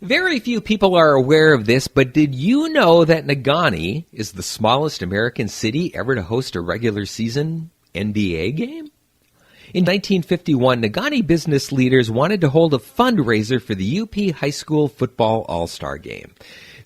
Very few people are aware of this, but did you know that Negaunee is the smallest American city ever to host a regular season NBA game? In 1951, Negaunee business leaders wanted to hold a fundraiser for the UP High School Football All-Star Game.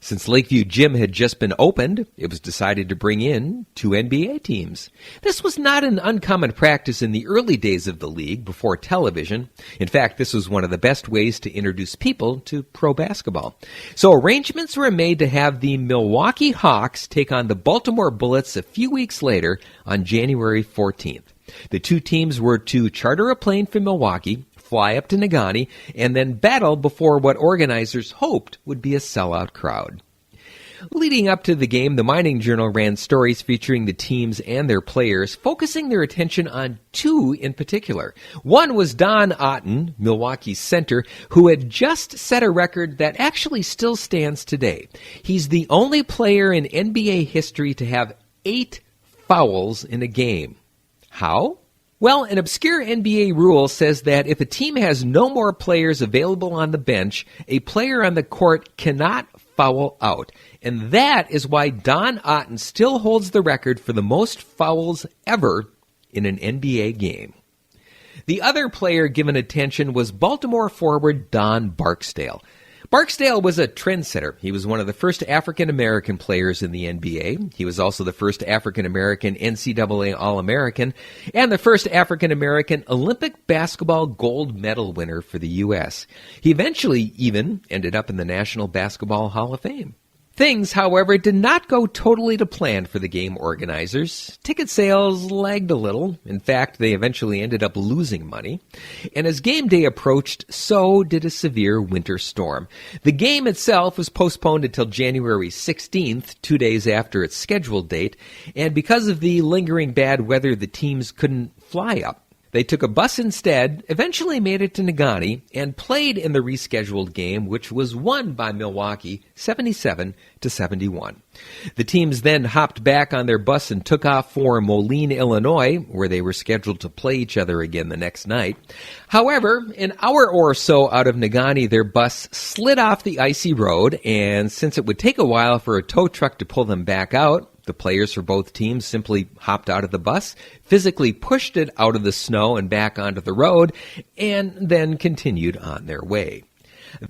Since Lakeview Gym had just been opened, it was decided to bring in 2 NBA teams. This was not an uncommon practice in the early days of the league before television. In fact, this was one of the best ways to introduce people to pro basketball. So arrangements were made to have the Milwaukee Hawks take on the Baltimore Bullets a few weeks later on January 14th. The 2 teams were to charter a plane from Milwaukee, fly up to Negaunee, and then battle before what organizers hoped would be a sellout crowd. Leading up to the game, the Mining Journal ran stories featuring the teams and their players, focusing their attention on 2 in particular. One was Don Otten, Milwaukee's center, who had just set a record that actually still stands today. He's the only player in NBA history to have 8 fouls in a game. How? Well, an obscure NBA rule says that if a team has no more players available on the bench, a player on the court cannot foul out. And that is why Don Otten still holds the record for the most fouls ever in an NBA game. The other player given attention was Baltimore forward Don Barksdale. Barksdale was a trendsetter. He was one of the first African-American players in the NBA. He was also the first African-American NCAA All-American and the first African-American Olympic basketball gold medal winner for the U.S. He eventually even ended up in the National Basketball Hall of Fame. Things, however, did not go totally to plan for the game organizers. Ticket sales lagged a little. In fact, they eventually ended up losing money. And as game day approached, so did a severe winter storm. The game itself was postponed until January 16th, 2 days after its scheduled date. And because of the lingering bad weather, the teams couldn't fly up. They took a bus instead, eventually made it to Negaunee, and played in the rescheduled game, which was won by Milwaukee 77-71. The teams then hopped back on their bus and took off for Moline, Illinois, where they were scheduled to play each other again the next night. However, an hour or so out of Negaunee, their bus slid off the icy road, and since it would take a while for a tow truck to pull them back out, the players for both teams simply hopped out of the bus, physically pushed it out of the snow and back onto the road, and then continued on their way.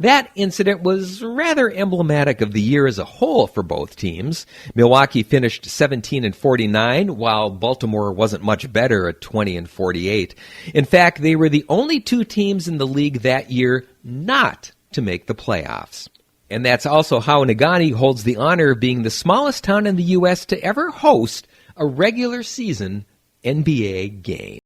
That incident was rather emblematic of the year as a whole for both teams. Milwaukee finished 17-49, while Baltimore wasn't much better at 20-48. In fact, they were the only 2 teams in the league that year not to make the playoffs. And that's also how Negaunee holds the honor of being the smallest town in the U.S. to ever host a regular season NBA game.